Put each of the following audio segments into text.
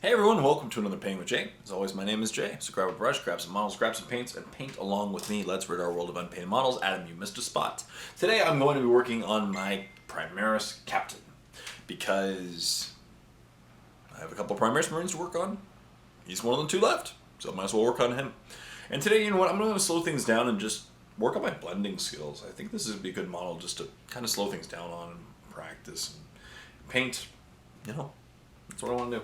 Hey everyone, welcome to another Painting with Jay. As always, my name is Jay, so grab a brush, grab some models, grab some paints, and paint along with me. Let's rid our world of unpainted models. Adam, you missed a spot. Today I'm going to be working on my Primaris Captain, because I have a couple Primaris Marines to work on. He's one of the two left, so I might as well work on him. And today, you know what, I'm going to slow things down and just work on my blending skills. I think this would be a good model just to kind of slow things down on and practice and paint. You know, that's what I want to do.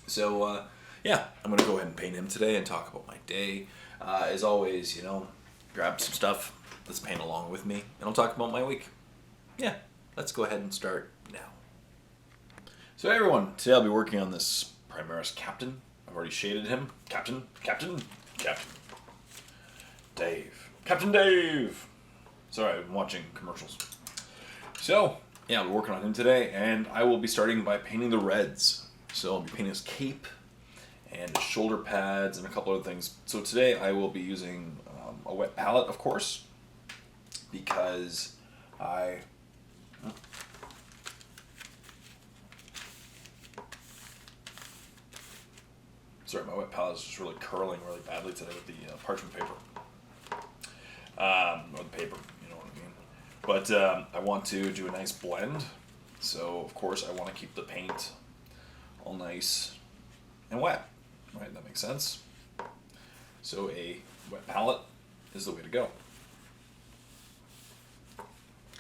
So, yeah, I'm going to go ahead and paint him today and talk about my day. As always, you know, grab some stuff, let's paint along with me, and I'll talk about my week. Yeah, let's go ahead and start now. So hey everyone, today I'll be working on this Primaris Captain. I've already shaded him. Captain. Dave. Captain Dave! Sorry, I'm watching commercials. So, yeah, I'll be working on him today, and I will be starting by painting the reds. So I'll be painting his cape and his shoulder pads and a couple other things. So today I will be using a wet palette, of course, because sorry, my wet palette is just really curling really badly today with the parchment paper. Or the paper, you know what I mean. But I want to do a nice blend. So, of course, I want to keep the paint all nice and wet, right? That makes sense. So a wet palette is the way to go.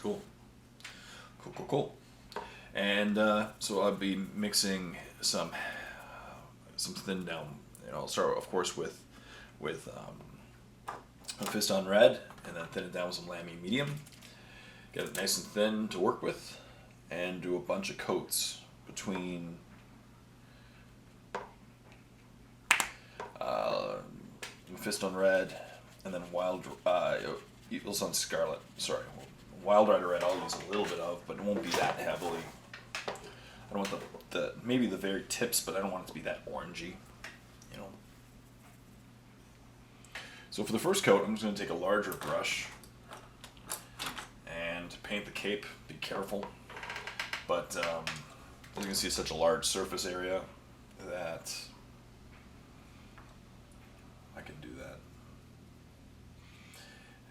Cool. And so I'll be mixing some thin down. You know, I'll start, of course, with a fist on red, and then thin it down with some lamy medium. Get it nice and thin to work with, and do a bunch of coats between Fist on Red, and then Eagles on Scarlet. Sorry, Wild Rider Red I'll use a little bit of, but it won't be that heavily. I don't want maybe the very tips, but I don't want it to be that orangey, you know. So for the first coat, I'm just going to take a larger brush and paint the cape. Be careful, but as you can see, it's such a large surface area that I can do that.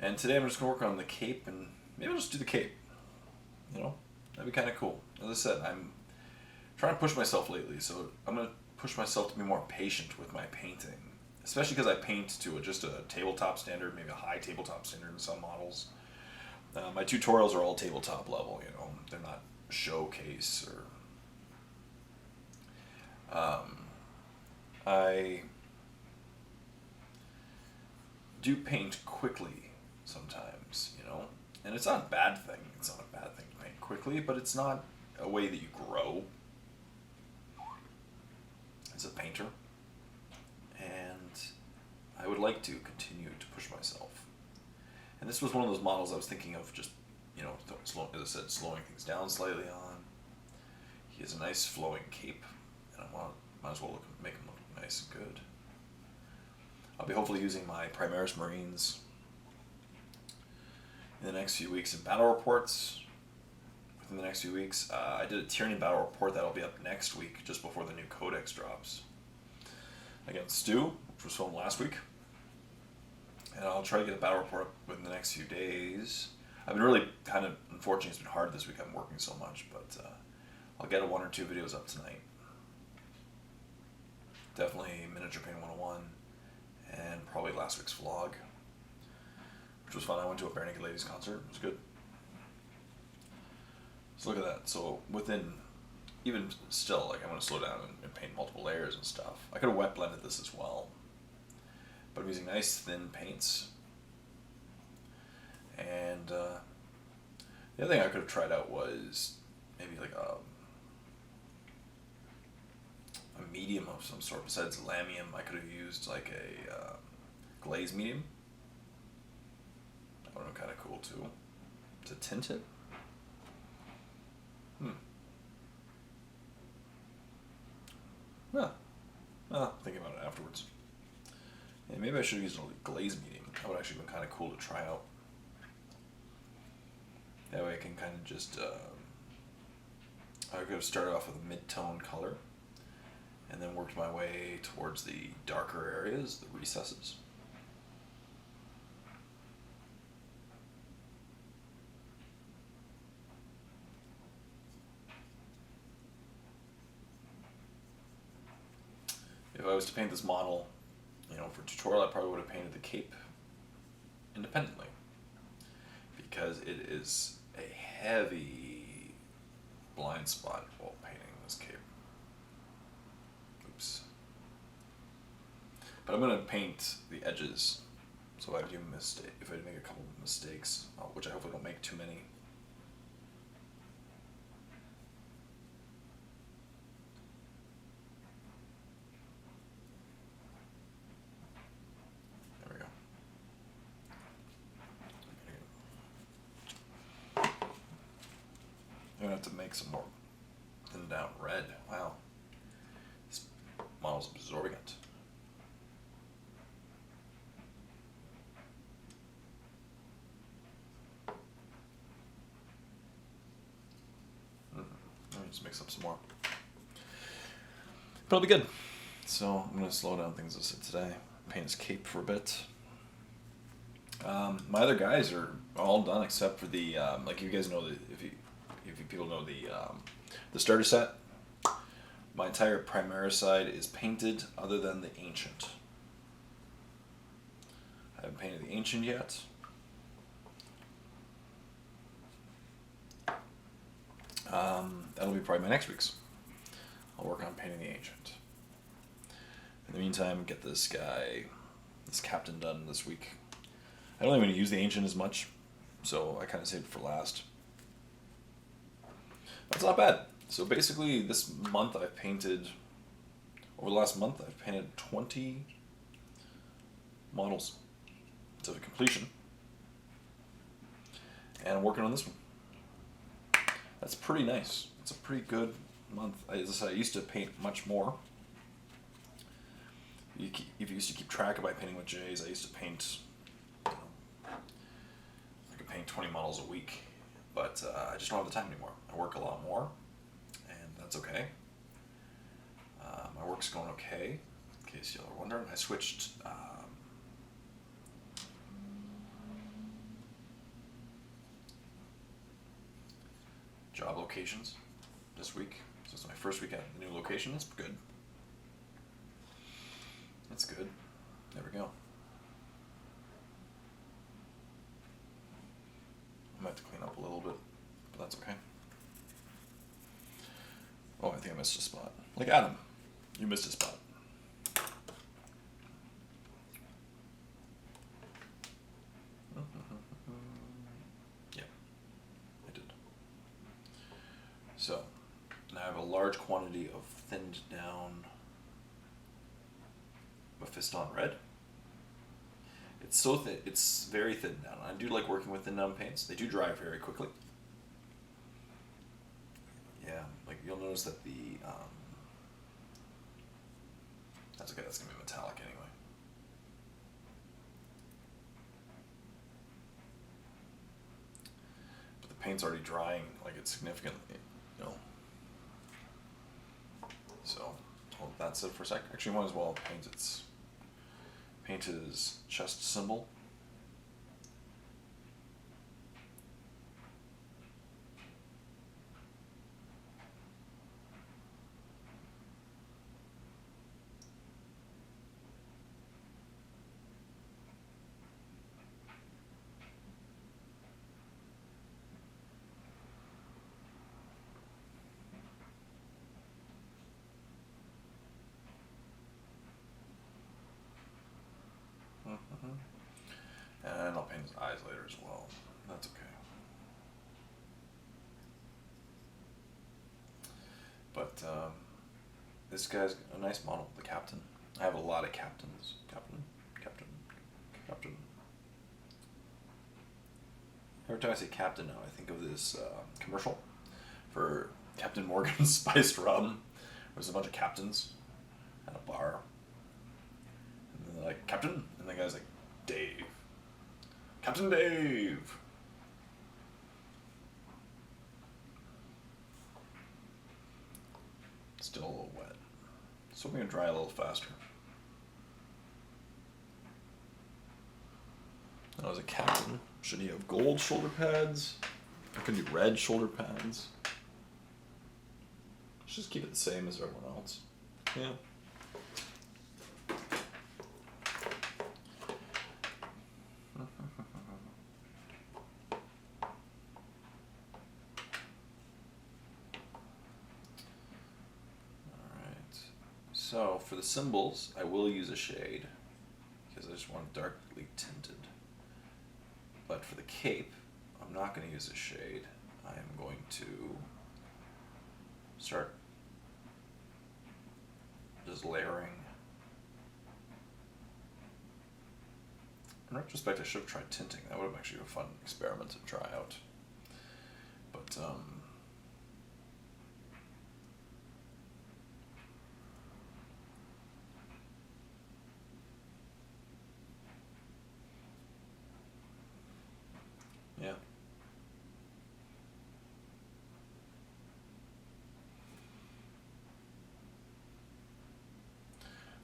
And today I'm just going to work on the cape, and maybe I'll just do the cape. You know, that'd be kind of cool. As I said, I'm trying to push myself lately, so I'm going to push myself to be more patient with my painting. Especially because I paint to just a tabletop standard, maybe a high tabletop standard in some models. My tutorials are all tabletop level, you know. They're not showcase or... I do paint quickly sometimes, you know, and it's not a bad thing. It's not a bad thing to paint quickly, but it's not a way that you grow as a painter. And I would like to continue to push myself. And this was one of those models I was thinking of just, you know, as I said, slowing things down slightly on. He has a nice flowing cape, and I might as well make him look nice and good. I'll be hopefully using my Primaris Marines in the next few weeks in battle reports. Within the next few weeks, I did a Tyranny battle report that'll be up next week, just before the new Codex drops, against Stu, which was filmed last week. And I'll try to get a battle report up within the next few days. I've been really kind of, unfortunately, it's been hard this week. I'm working so much, but I'll get 1 or 2 videos up tonight. Definitely Miniature Paint 101. And probably last week's vlog, which was fun. I went to a Bare Naked Ladies concert. It was good. So look at that. So even still, like, I'm going to slow down and paint multiple layers and stuff. I could have wet blended this as well, but I'm using nice thin paints. And the other thing I could have tried out was maybe like a medium of some sort. Besides lamium, I could have used like a glaze medium. That would have been kind of cool too. To tint it. Thinking about it afterwards. Yeah, maybe I should have used a glaze medium. That would actually been kind of cool to try out. That way I can kind of just I could have started off with a mid-tone color and then worked my way towards the darker areas, the recesses. If I was to paint this model, for tutorial, I probably would have painted the cape independently, because it is a heavy blind spot while painting this cape. Oops. But I'm going to paint the edges, so if I make a couple of mistakes, which I hope I don't make too many. There we go. I'm going to have to make some more thinned down red. Wow. This model's absorbing it. Let me just mix up some more. But it'll be good. So I'm going to slow down things today. Paint his cape for a bit. My other guys are all done except for the like you guys know, if you people know the starter set. My entire Primaris side is painted other than the Ancient. I haven't painted the Ancient yet. That'll be probably my next week's. I'll work on painting the Ancient. In the meantime, get this Captain done this week. I don't even use the Ancient as much, so I kind of saved it for last. That's not bad. So basically, this month over the last month, I've painted 20 models to completion. And I'm working on this one. That's pretty nice. It's a pretty good month. As I said, I used to paint much more. If you used to keep track of my painting with J's, I used to paint, I could paint 20 models a week, but I just don't have the time anymore. I work a lot more, and that's okay. My work's going okay, in case y'all are wondering. I switched job locations this week. So it's my first week at the new location. That's good. That's good. There we go. I might have to clean up a little bit, but that's okay. Oh, I think I missed a spot. Like Adam, you missed a spot. Yeah, I did. So, now I have a large quantity of thinned down Mephiston red. It's so thin, it's very thin down. I do like working with thin down paints. They do dry very quickly. Yeah, like you'll notice that that's okay, that's gonna be metallic anyway. But the paint's already drying, like it's significantly, So, hold that set for a sec. Actually, might as well paint his chest symbol. And I'll paint his eyes later as well. That's okay. But this guy's a nice model, the Captain. I have a lot of Captains. Captain. Every time I say Captain now, I think of this commercial for Captain Morgan's Spiced Rum. There's a bunch of captains at a bar. And then they're like, Captain? And the guy's like, Dave. Captain Dave! Still a little wet. So I'm going to dry a little faster. Now, as a captain, should he have gold shoulder pads? I can do red shoulder pads. Let's just keep it the same as everyone else. Yeah. So for the symbols, I will use a shade because I just want it darkly tinted. But for the cape, I'm not going to use a shade. I am going to start just layering. In retrospect, I should have tried tinting. That would have actually been a fun experiment to try out. But yeah.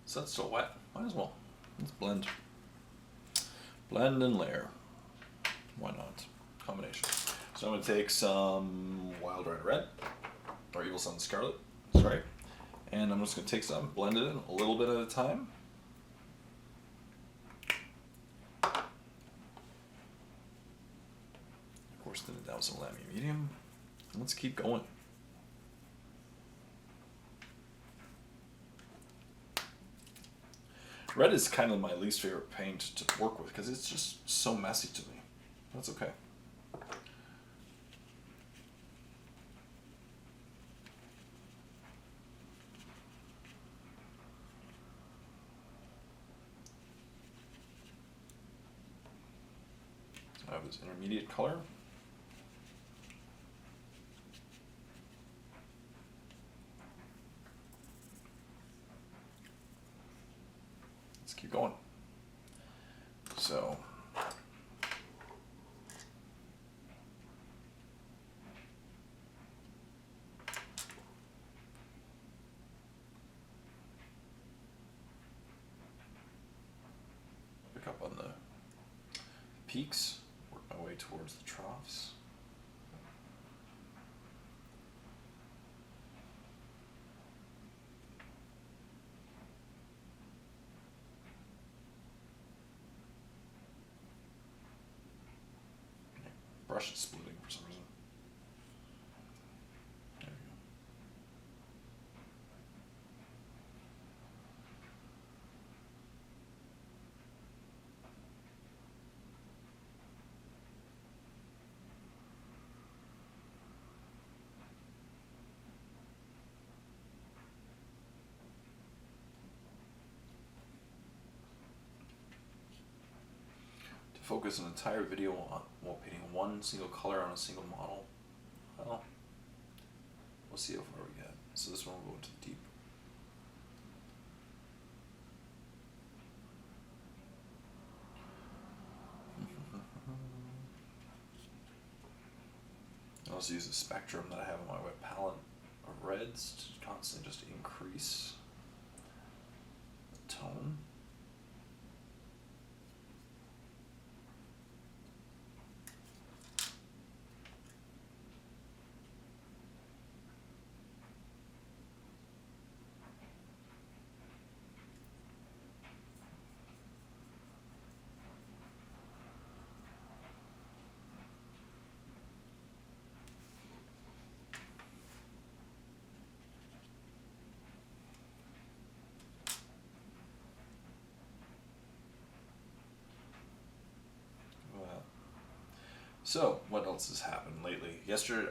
So that's still wet. Might as well. Let's blend. Blend and layer. Why not? Combination. So I'm going to take some Wild Red, or Evil Sun Scarlet, sorry. And I'm just going to take some, blend it in a little bit at a time. Of course, thin it down with some Lamy Medium. Let's keep going. Red is kind of my least favorite paint to work with because it's just so messy to me. That's okay. I have this intermediate color. Let's keep going. So, pick up on the peaks, work my way towards the troughs. Brush is splitting for some reason. There we go. To focus an entire video on while painting one single color on a single model, well, we'll see how far we get. So this one will go into the deep. I also use the spectrum that I have on my wet palette of reds to constantly just increase the tone. So, what else has happened lately? Yesterday,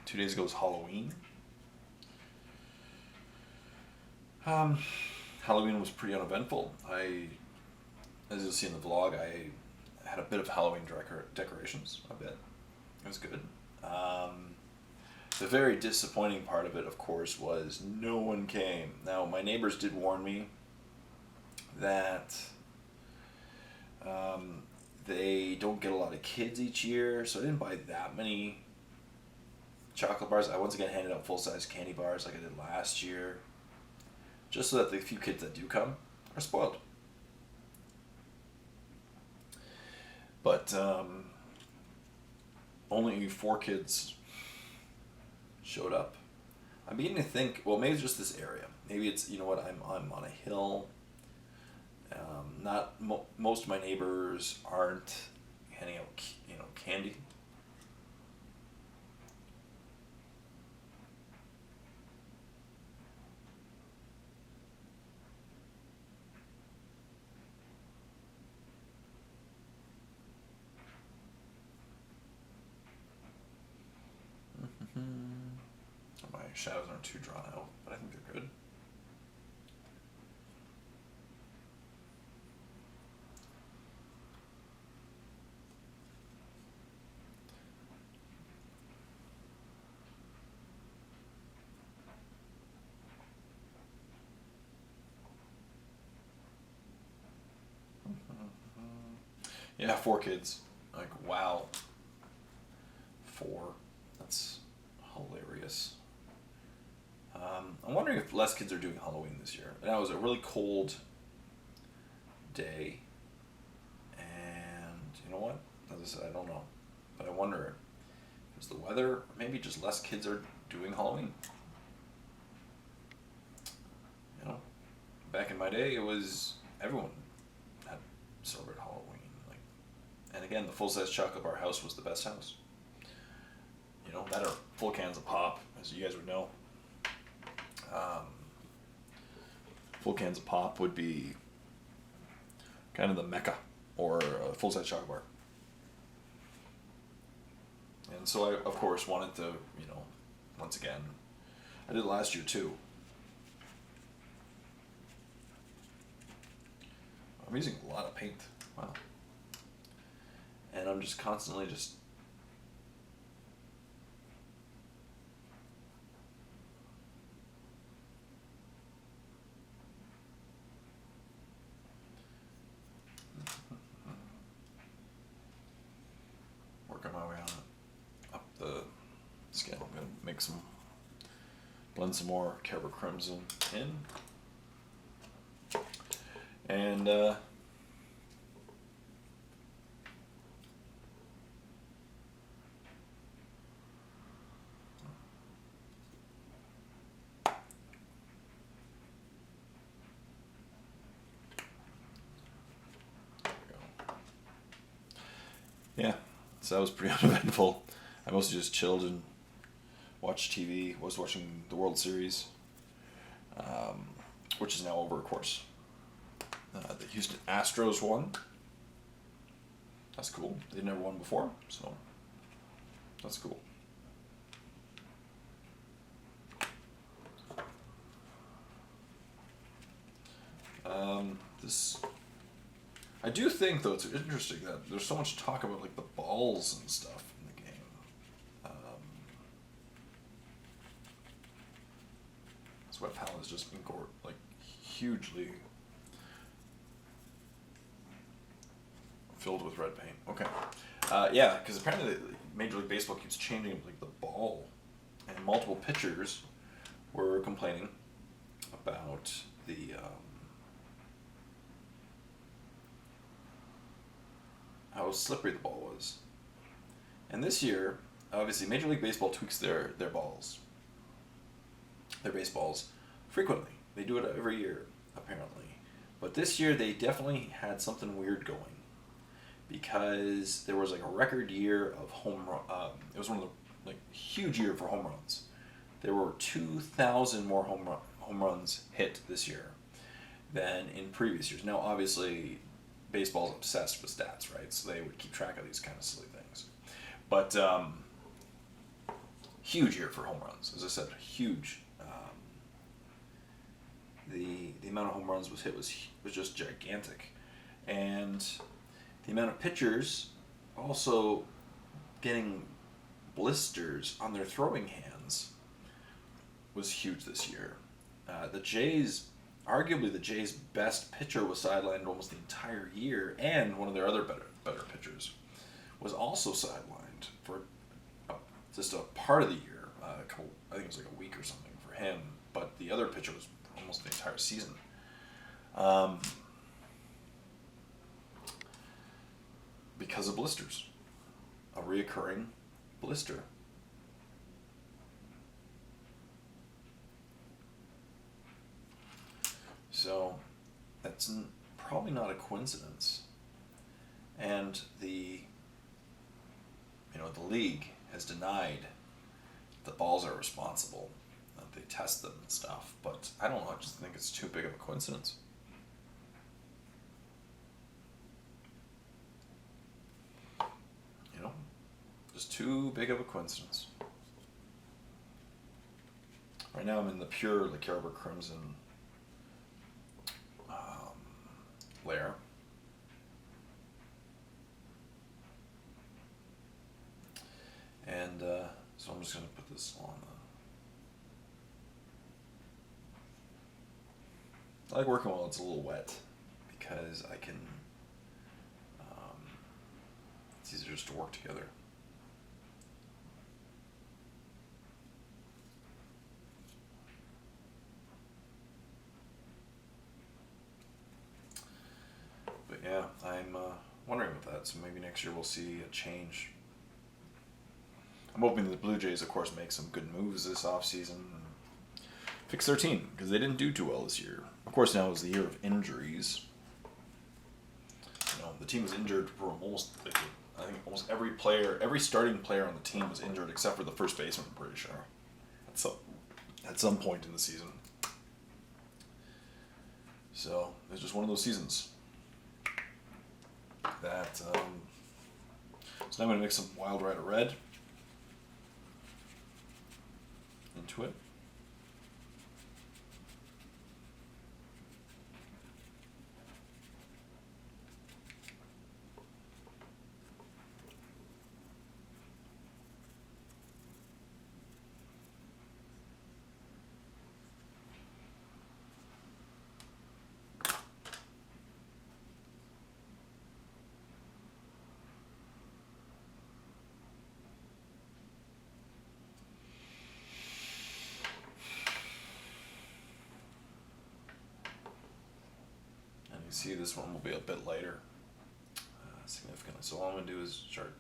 2 days ago was Halloween. Halloween was pretty uneventful. As you'll see in the vlog, I had a bit of Halloween decorations, a bit. It was good. The very disappointing part of it, of course, was no one came. Now, my neighbors did warn me that they don't get a lot of kids each year, so I didn't buy that many chocolate bars. I once again handed out full-size candy bars like I did last year. just so that the few kids that do come are spoiled. But only 4 kids showed up. I'm beginning to think, well, maybe it's just this area. Maybe it's, you know what, I'm on a hill. Not most of my neighbors aren't handing out, candy. My shadows aren't too drawn out, but I think they're good. Yeah, 4 kids. Like, wow. 4. That's hilarious. I'm wondering if less kids are doing Halloween this year. And it was a really cold day. And you know what? As I said, I don't know. But I wonder if it's the weather, or maybe just less kids are doing Halloween. You know, back in my day, it was everyone had celebrated Halloween. And again, the full-size chocolate bar house was the best house. You know, that or full cans of pop, as you guys would know. Full cans of pop would be kind of the mecca, or a full-size chocolate bar. And so I, of course, wanted to, once again, I did it last year too. I'm using a lot of paint. Wow. And I'm just constantly working my way on it, up the scale. I'm going to blend some more Carver Crimson in. And yeah, so that was pretty uneventful. I mostly just chilled and watched TV. Was watching the World Series, which is now over, of course. The Houston Astros won. That's cool. They'd never won before, so that's cool. I do think, though, it's interesting that there's so much talk about like the balls and stuff in the game. This web palette is just like hugely filled with red paint. Okay, yeah, because apparently Major League Baseball keeps changing like the ball, and multiple pitchers were complaining about the how slippery the ball was. And this year, obviously, Major League Baseball tweaks their baseballs frequently. They do it every year, apparently. But this year, they definitely had something weird going, because there was like a record year of home run. It was one of the huge year for home runs. There were 2,000 more home runs hit this year than in previous years. Now, obviously, baseball's obsessed with stats, right? So they would keep track of these kind of silly things. But huge year for home runs. As I said, huge. The amount of home runs was hit was just gigantic. And the amount of pitchers also getting blisters on their throwing hands was huge this year. The Jays, arguably the Jays' best pitcher, was sidelined almost the entire year, and one of their other better pitchers was also sidelined for just a part of the year. I think it was like a week or something for him, but the other pitcher was almost the entire entire season. Because of blisters. A reoccurring blister. So that's probably not a coincidence. And the league has denied the balls are responsible, that they test them and stuff, but I don't know, I just think it's too big of a coincidence. Just too big of a coincidence. Right now I'm in the pure Le Carver Crimson layer. And so I'm just going to put this on I like working while it's a little wet, because I can, it's easier just to work together. But yeah, I'm wondering about that, so maybe next year we'll see a change. I'm hoping the Blue Jays, of course, make some good moves this offseason and fix their team, because they didn't do too well this year. Of course, now is the year of injuries. The team was injured for almost, I think almost every player, every starting player on the team was injured except for the first baseman, I'm pretty sure. At some point in the season. So, it's just one of those seasons. So now I'm going to mix some Wild Rider Red into it. You see this one will be a bit lighter, significantly. So all I'm going to do is start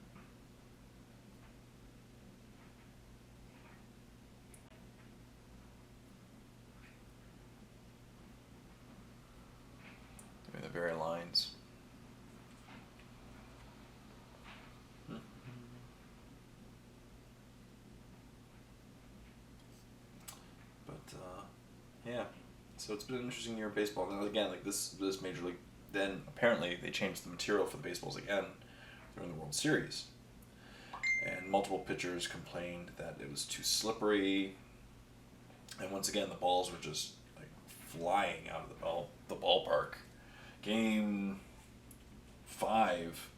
doing the very lines. But yeah. So it's been an interesting year of baseball. Now again, like this major league, then apparently they changed the material for the baseballs again during the World Series. And multiple pitchers complained that it was too slippery. And once again, the balls were just like flying out of the ballpark. Game 5,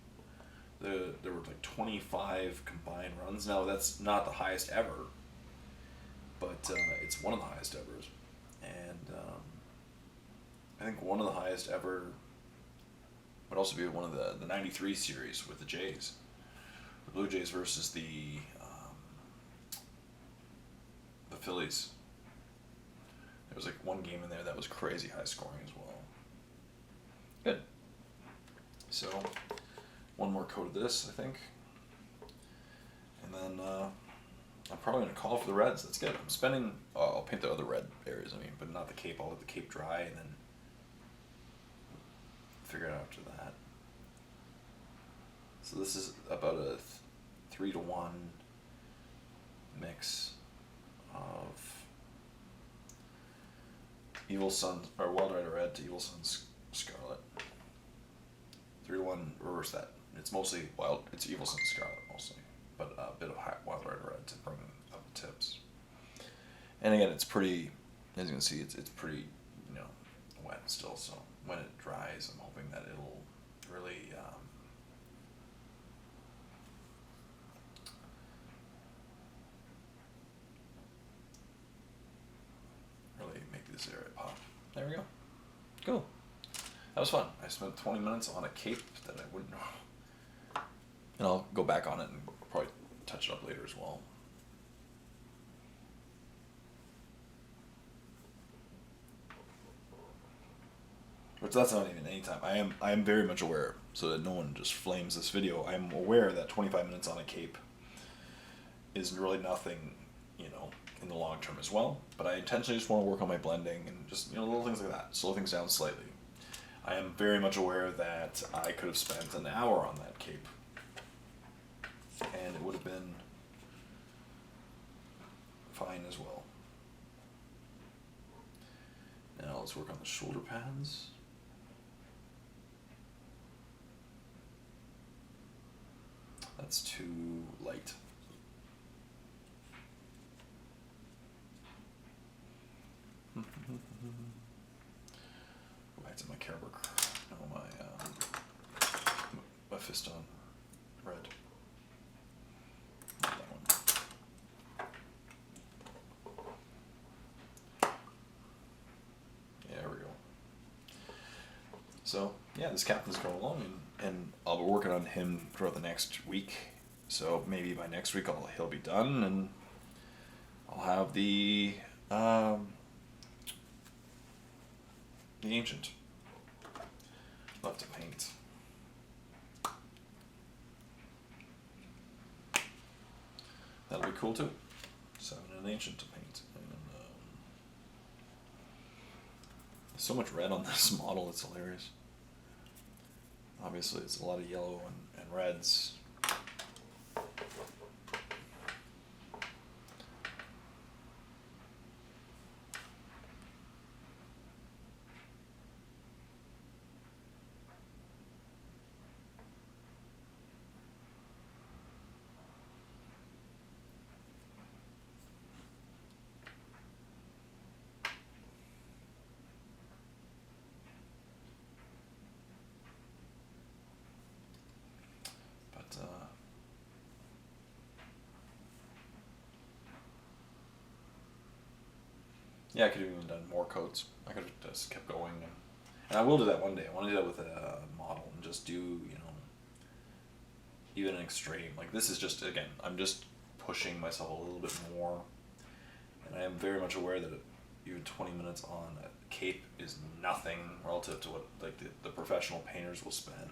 there were like 25 combined runs. Now that's not the highest ever, but it's one of the highest ever. And I think one of the highest ever would also be one of the 93 series with the Jays. The Blue Jays versus the Phillies. There was like one game in there that was crazy high scoring as well. Good. So, one more coat of this, I think. And then I'm probably going to call for the reds. That's good. I'm spending, I'll paint the other red areas, but not the cape. I'll let the cape dry and then figure it out after that. So this is about a 3-to-1 mix of Evil Sun's, or Wild Rider Red to Evil Sun's Scarlet. 3-to-1, reverse that. It's mostly it's Evil Sun's Scarlet mostly, but a bit of Wild Rider Red to bring up the tips. And again, it's pretty, as you can see, it's pretty, wet still, so when it dries, I'm hoping that it'll really make this area pop. There we go. Cool. That was fun. I spent 20 minutes on a cape that I wouldn't know. And I'll go back on it and probably touch it up later as well. Which that's not even any time. I am very much aware, so that no one just flames this video. I am aware that 25 minutes on a cape is really nothing, you know, in the long term as well. But I intentionally just want to work on my blending and just, you know, little things like that. Slow things down slightly. I am very much aware that I could have spent an hour on that cape, and it would have been fine as well. Now let's work on the shoulder pads. That's too light. Go back to my care work. No, my fist on red. That one. Yeah, there we go. So yeah, this captain's going along, and I'll be working on him throughout the next week. So maybe by next week he'll be done, and I'll have the ancient left to paint. That'll be cool too. So an ancient to paint. And, there's so much red on this model, it's hilarious. Obviously it's a lot of yellow and reds. Yeah, I could have even done more coats. I could have just kept going, and I will do that one day. I want to do that with a model and just do, you know, even an extreme. Like this is just, again, I'm just pushing myself a little bit more, and I am very much aware that even 20 minutes on a cape is nothing relative to what like the professional painters will spend.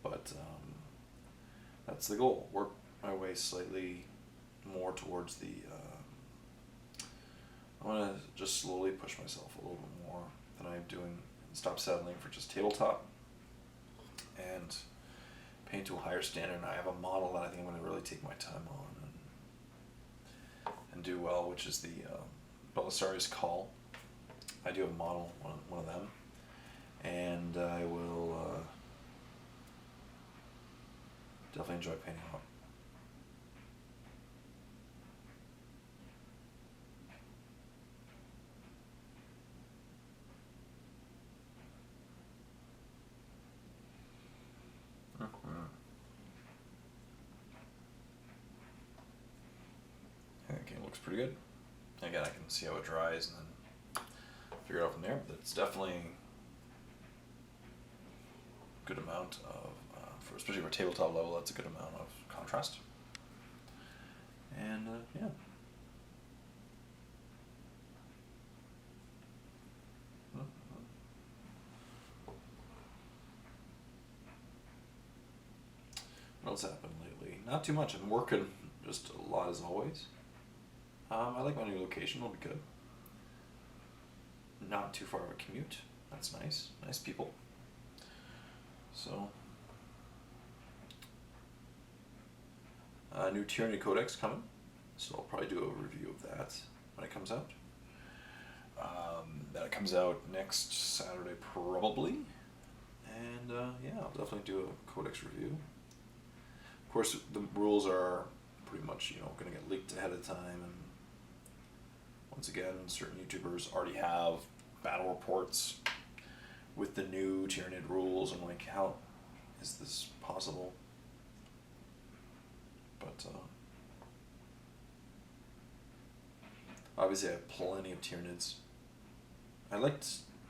But that's the goal. Work my way slightly more towards the. I want to just slowly push myself a little bit more than I'm doing. Stop settling for just tabletop and paint to a higher standard. And I have a model that I think I'm going to really take my time on and do well, which is the Belisarius Call. I do have a model, one of them, and I will definitely enjoy painting on. Okay, looks pretty good. Again, I can see how it dries and then figure it out from there, but it's definitely a good amount of, especially for tabletop level, that's a good amount of contrast. And yeah. What else happened lately? Not too much. I'm working just a lot as always. I like my new location. It'll be good. Not too far of a commute. That's nice. Nice people. So, new Tyranny Codex coming. So I'll probably do a review of that when it comes out. That comes out next Saturday probably. And yeah, I'll definitely do a Codex review. Of course, the rules are pretty much, you know, going to get leaked ahead of time, and once again, certain YouTubers already have battle reports with the new Tyranid rules. I'm like, how is this possible? But obviously, I have plenty of Tyranids. I liked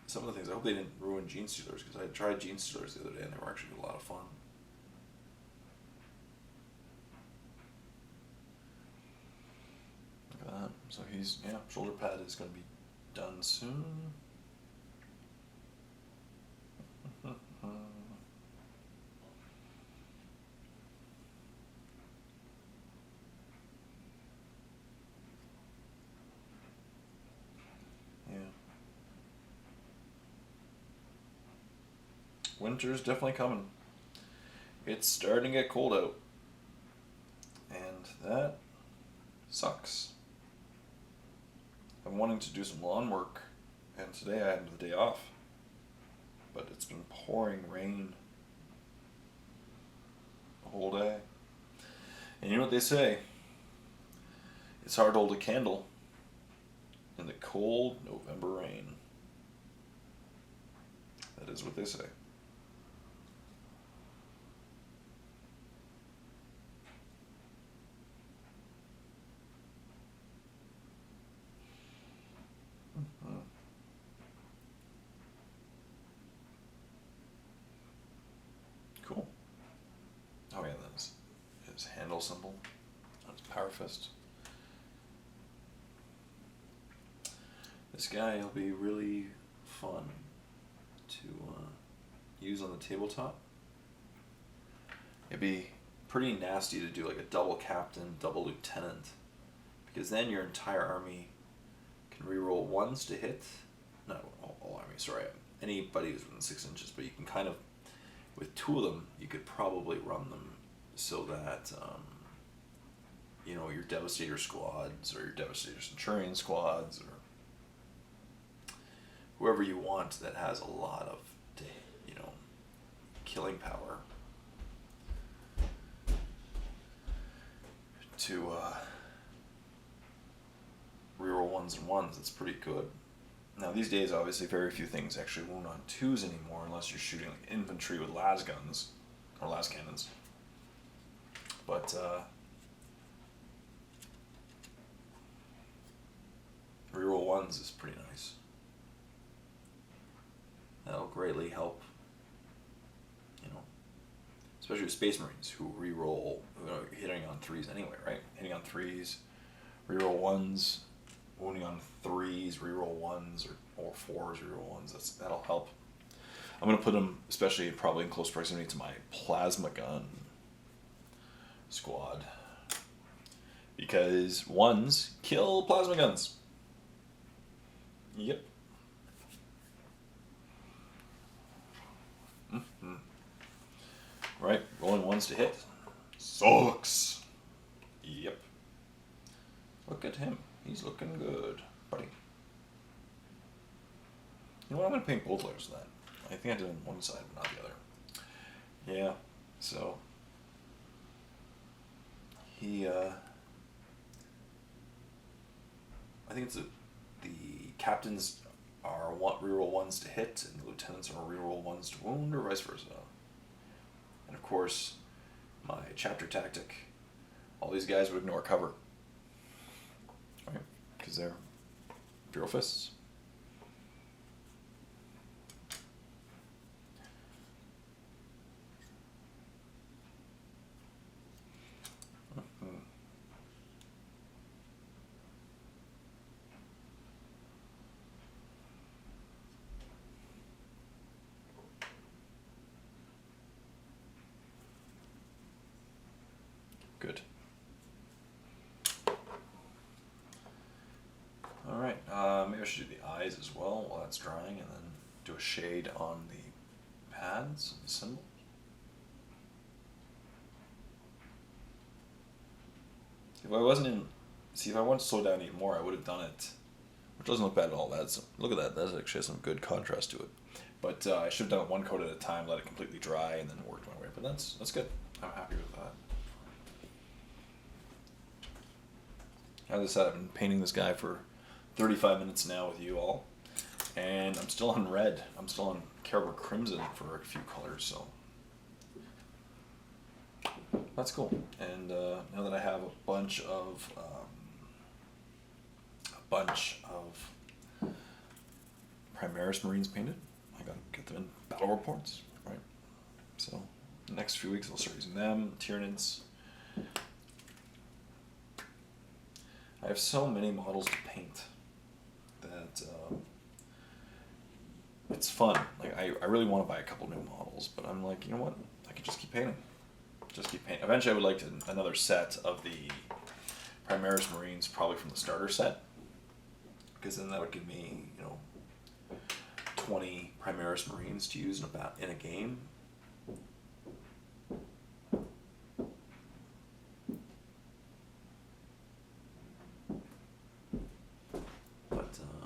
some of the things. I hope they didn't ruin Gene Stealers, because I tried Gene Stealers the other day and they were actually a lot of fun. Look at that. So he's, yeah, shoulder pad is going to be done soon. winter's definitely coming. It's starting to get cold out. And that sucks. I'm wanting to do some lawn work, and today I had the day off. But it's been pouring rain the whole day. And you know what they say? It's hard to hold a candle in the cold November rain. That is what they say. Cool. Oh yeah, that's his handle symbol. That's Power Fist. This guy will be really fun to use on the tabletop. It'd be pretty nasty to do like a double captain, double lieutenant, because then your entire army can reroll ones to hit. Not all army, sorry. Anybody who's within 6 inches, but you can kind of, with 2 of them, you could probably run them so that, you know, your Devastator squads or your Devastator Centurion squads or whoever you want that has a lot of, you know, killing power to reroll ones and ones. It's pretty good. Now these days, obviously, very few things actually wound on 2s anymore, unless you're shooting like infantry with las guns or las cannons. But reroll ones is pretty nice. That'll greatly help, you know, especially with Space Marines who reroll, hitting on 3s anyway, right? Hitting on 3s, reroll 1s, wounding on 3s, reroll 1s, or 4s, reroll 1s. That'll help. I'm going to put them, especially probably in close proximity to my plasma gun squad, because 1s kill plasma guns. Yep. Right, rolling 1s to hit sucks. Yep. Look at him. He's looking good, buddy. You know what? I'm going to paint both layers of that. I think I did on one side, but not the other. Yeah, so he, I think it's the captains are reroll 1s to hit, and the lieutenants are reroll 1s to wound, or vice versa. And of course, my chapter tactic, all these guys would ignore cover. Right? Because they're Imperial Fists. Good. Alright, maybe I should do the eyes as well while that's drying, and then do a shade on the pads and the symbol. If I wanted to slow down even more, I would have done it, which doesn't look bad at all. Look at that, that actually has some good contrast to it. But I should have done it 1 coat at a time, let it completely dry, and then worked my way. But that's good. I'm happy with that. As I said, I've been painting this guy for 35 minutes now with you all, and I'm still on red. I'm still on Caribou Crimson for a few colors, so that's cool. And now that I have a bunch of Primaris Marines painted, I gotta get them in battle reports, right? So the next few weeks I'll start using them, Tyranids. I have so many models to paint that it's fun. Like I really want to buy a couple new models, but I'm like, you know what? I can just keep painting. Eventually I would like another set of the Primaris Marines, probably from the starter set, because then that would give me, you know, 20 Primaris Marines to use in a game. But look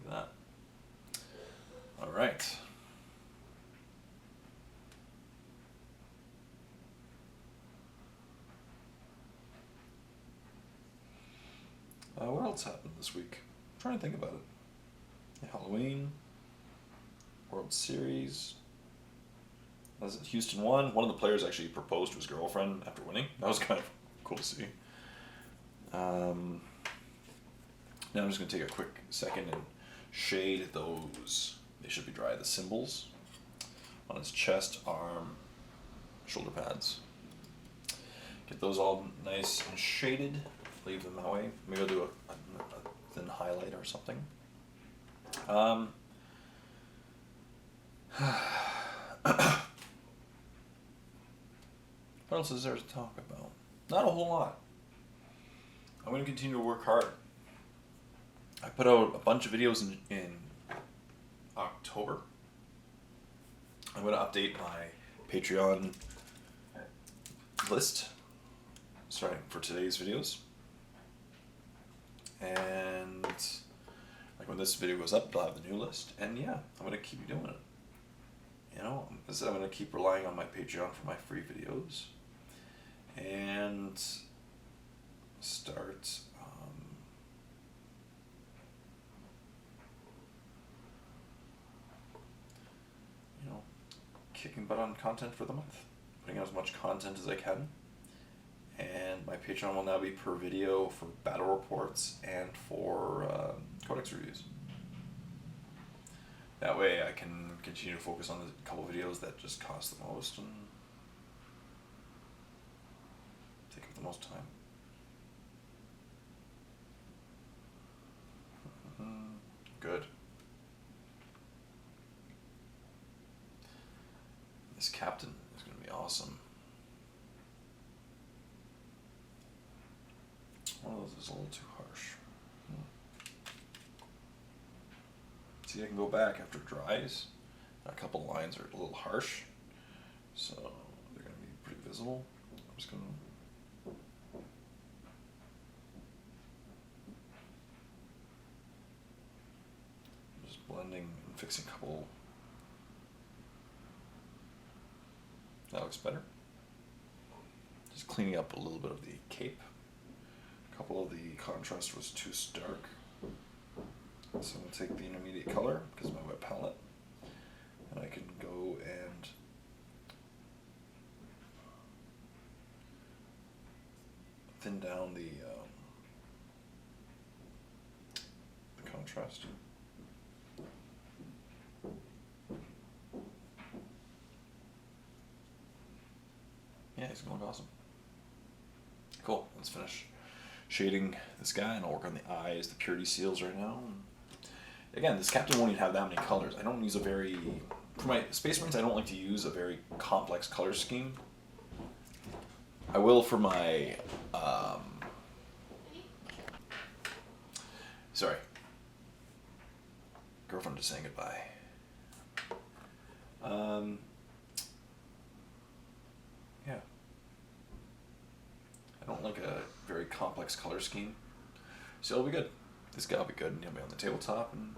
at that. All right. What else happened this week? I'm trying to think about it. Halloween, World Series. Was it Houston won? One of the players actually proposed to his girlfriend after winning. That was kind of cool to see. Now I'm just going to take a quick second and shade those. They should be dry. The symbols on his chest, arm, shoulder pads. Get those all nice and shaded. Leave them that way. Maybe I'll do a thin highlight or something. What else is there to talk about? Not a whole lot. I'm going to continue to work hard. I put out a bunch of videos in October. I'm going to update my Patreon list starting for today's videos. And like when this video goes up, I'll have the new list. And yeah, I'm going to keep doing it. You know, I said I'm going to keep relying on my Patreon for my free videos. And start you know, kicking butt on content for the month. Putting out as much content as I can. And my Patreon will now be per video for battle reports and for codex reviews. That way I can continue to focus on the couple videos that just cost the most and take up the most time. Good. This captain is going to be awesome. One of those is a little too harsh. See, I can go back after it dries. A couple lines are a little harsh, so they're going to be pretty visible. I'm just going to blending and fixing a couple. That looks better. Just cleaning up a little bit of the cape. A couple of the contrast was too stark. So I'm going to take the intermediate color, because of my wet palette, and I can go and thin down the contrast. Yeah, he's going awesome. Cool, let's finish shading this guy, and I'll work on the eyes, the purity seals right now. Again, this captain won't even have that many colors. I don't use a very, for my Space Marines, I don't like to use a very complex color scheme. I will for my, sorry, girlfriend just saying goodbye. Yeah. I don't like a very complex color scheme. So it'll be good. This guy will be good, and he'll be on the tabletop. And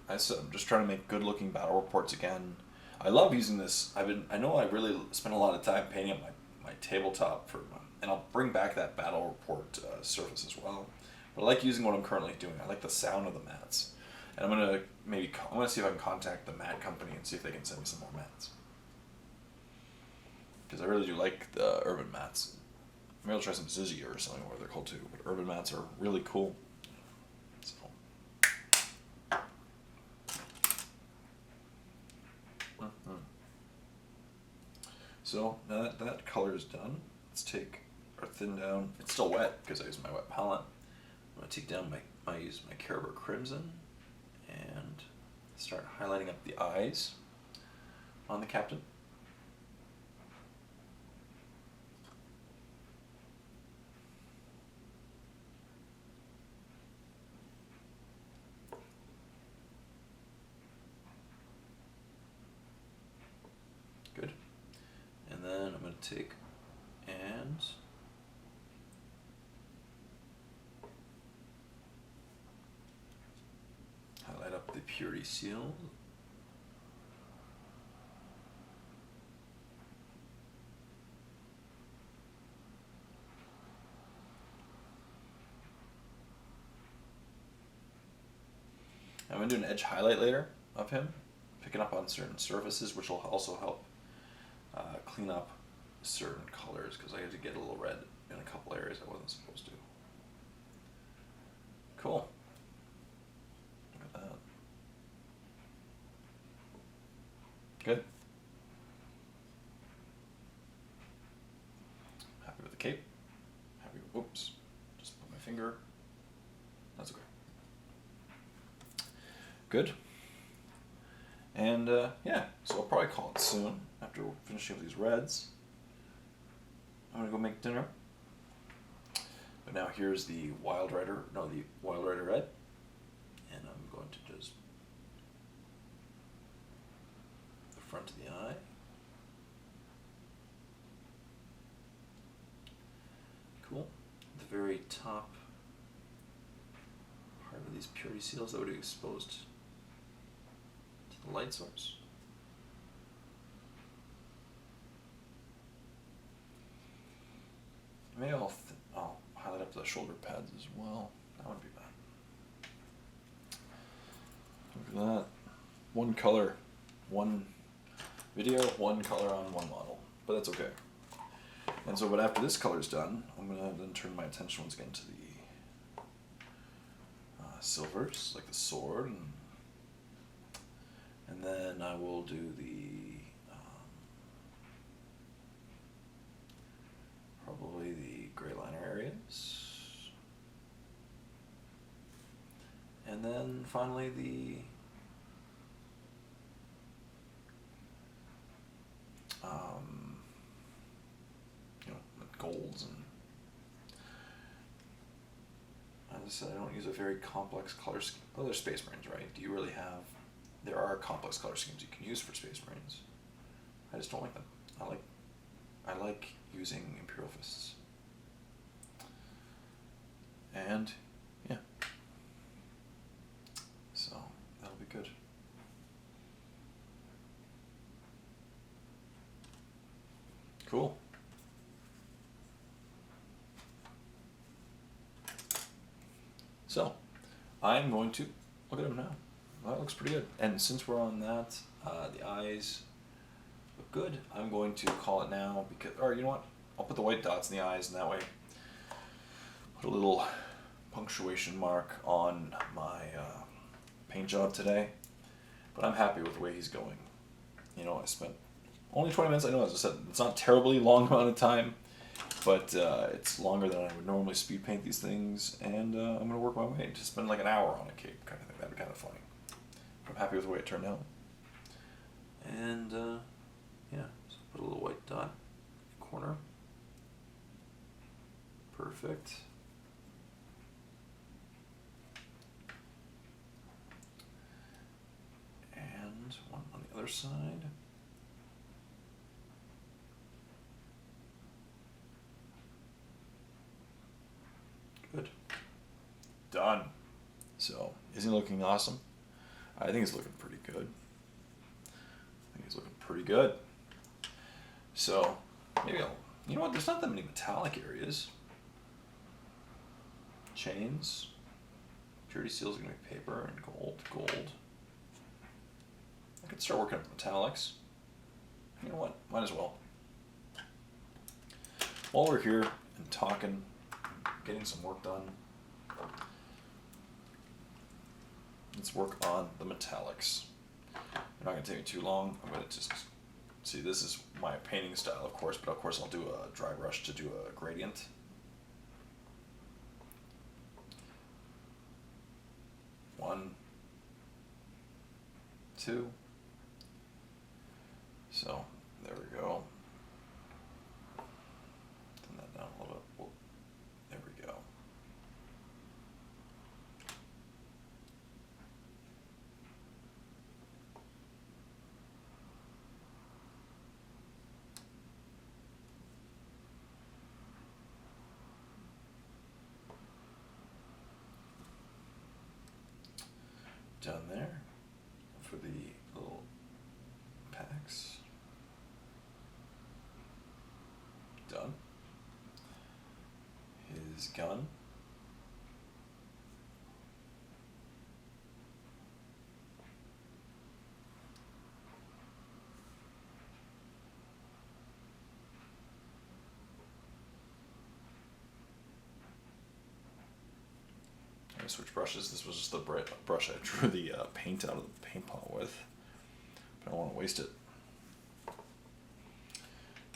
I'm just trying to make good looking battle reports again. I love using this. I know I really spent a lot of time painting up my tabletop and I'll bring back that battle report surface as well. But I like using what I'm currently doing. I like the sound of the mats. And I'm gonna see if I can contact the mat company and see if they can send me some more mats. Because I really do like the urban mats. Maybe I'll try some Zizzy or something, where they're called too. But urban mats are really cool. So, so now that color is done, let's take or thin down. It's still wet because I use my wet palette. I'm going to take down use my Caribou Crimson and start highlighting up the eyes on the captain. Good. And then I'm going to take and highlight up the purity seal. I'm going to do an edge highlight later of him, picking up on certain surfaces, which will also help clean up certain colors, because I had to get a little red in a couple areas I wasn't supposed to. Cool. Look at that. Good. Happy with the cape. Happy with, whoops, just put my finger. That's okay. Good. And yeah, so I'll probably call it soon after finishing up these reds. I'm gonna go make dinner. But now here's the Wild Rider red, and I'm going to just the front of the eye. Cool. The very top part of these purity seals that would be exposed to the light source. Maybe I'll highlight up the shoulder pads as well. That wouldn't be bad. Look at that. One color, one video, one color on one model. But that's okay. And so, but after this color's done, I'm going to then turn my attention once again to the silvers, like the sword, and then I will do the probably the gray liner areas, and then finally the the golds. And as I said, I don't use a very complex color scheme. Well, they're Space Marines, right? Do you really have? There are complex color schemes you can use for Space Marines. I just don't like them. I like using Imperial Fists. And yeah, so that'll be good. Cool. So I'm going to look at him now. Well, that looks pretty good. And since we're on that, the eyes look good. I'm going to call it now because, or you know what? I'll put the white dots in the eyes, and that way put a little punctuation mark on my paint job today. But I'm happy with the way he's going. You know, I spent only 20 minutes. I know, as I said, it's not terribly long amount of time, but it's longer than I would normally speed paint these things, and I'm going to work my way to spend like an hour on a cape kind of thing. That'd be kind of funny. But I'm happy with the way it turned out. And yeah, so put a little white dot in the corner. Perfect. And one on the other side. Good. Done. So, is he looking awesome? I think he's looking pretty good. Pretty good. So, maybe you know what, there's not that many metallic areas. Chains. Purity seals are going to be paper and gold. I could start working with metallics. You know what, might as well. While we're here and talking, getting some work done, let's work on the metallics. They're not going to take me too long. I'm going to just See, this is my painting style, of course, but of course I'll do a dry brush to do a gradient. One, two. So there we go. Turn that down a little bit. Whoa. There we go. Done there for the little packs. Done. His gun. I switch brushes. This was just the brush I drew the paint out of the paint pot with, but I don't want to waste it.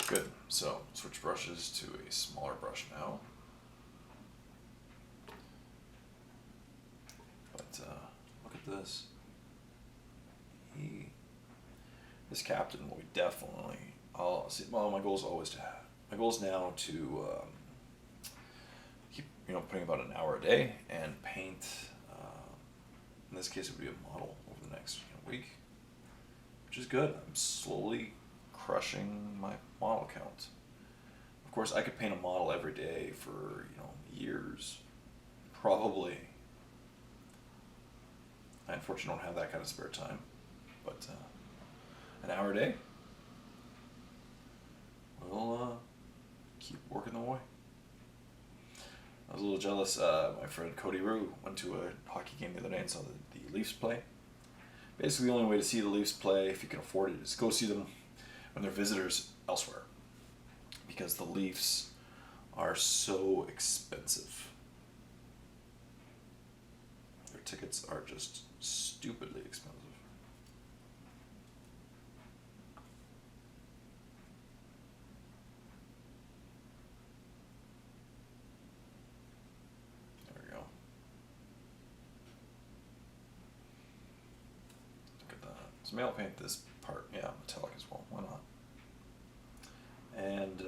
Good. So switch brushes to a smaller brush now. But look at this. This captain will be definitely. I'll see. Well, my goal is always to have. My goal is now to keep putting about an hour a day and paint. In this case, it would be a model over the next week, which is good. I'm slowly crushing my model count. Of course, I could paint a model every day for years, probably. I unfortunately don't have that kind of spare time, but an hour a day, we'll keep working away. I was a little jealous. My friend Cody Rue went to a hockey game the other day and saw the Leafs play. Basically, the only way to see the Leafs play, if you can afford it, is go see them when they're visitors elsewhere. Because the Leafs are so expensive. Their tickets are just stupidly expensive. So maybe I'll paint this part, metallic as well. Why not? And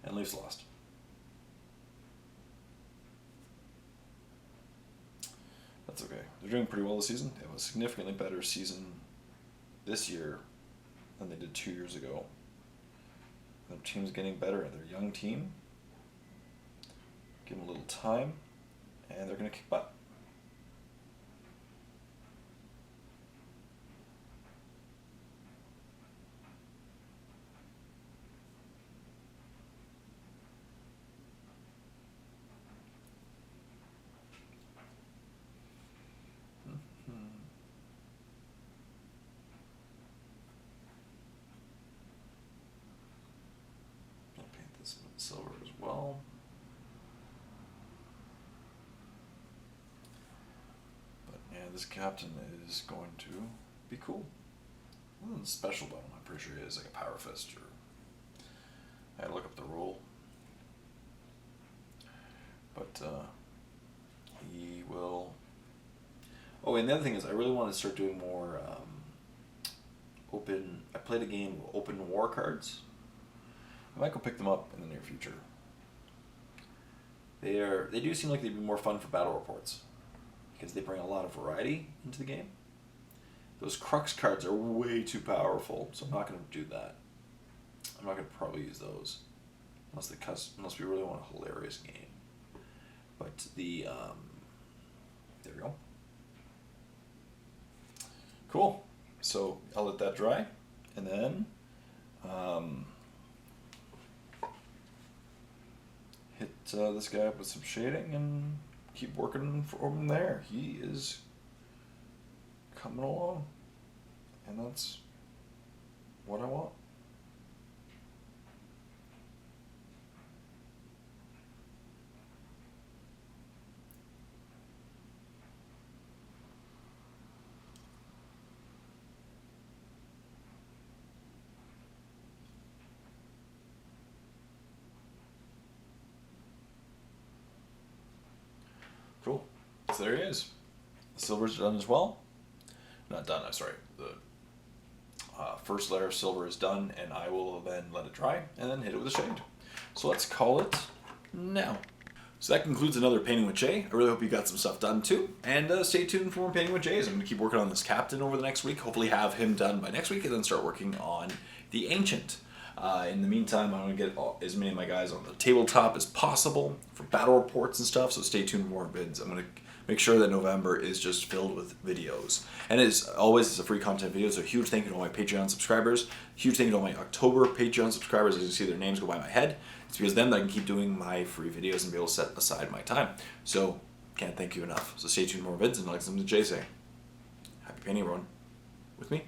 and Leafs lost. That's okay. They're doing pretty well this season. They have a significantly better season this year than they did 2 years ago. Their team's getting better. They're a young team. Give them a little time, and they're going to kick butt. Silver as well. But yeah, this captain is going to be cool. Nothing special about him. I'm pretty sure he is like a power fist, or I had to look up the rule. But he will. Oh, and the other thing is, I really want to start doing more open. I played a game of open war cards. I might go pick them up in the near future. They do seem like they'd be more fun for battle reports because they bring a lot of variety into the game. Those Crux cards are way too powerful, so I'm not going to do that. I'm not going to probably use those unless we really want a hilarious game. But there we go. Cool. So I'll let that dry, and then hit this guy up with some shading and keep working from there. He is coming along, and that's what I want. So there he is. The silver's done as well. Not done, I'm sorry. The first layer of silver is done, and I will then let it dry and then hit it with a shade. So let's call it now. So that concludes another Painting with Jay. I really hope you got some stuff done too. And stay tuned for more Painting with Jays. I'm going to keep working on this captain over the next week. Hopefully have him done by next week and then start working on the ancient. In the meantime, I'm going to get as many of my guys on the tabletop as possible for battle reports and stuff. So stay tuned for more vids. I'm going to make sure that November is just filled with videos. And as always, it's a free content video, so a huge thank you to all my Patreon subscribers. Huge thank you to all my October Patreon subscribers. As you see, their names go by my head. It's because of them that I can keep doing my free videos and be able to set aside my time. So, can't thank you enough. So stay tuned for more vids, and like something to Jay say. Happy painting, everyone. With me.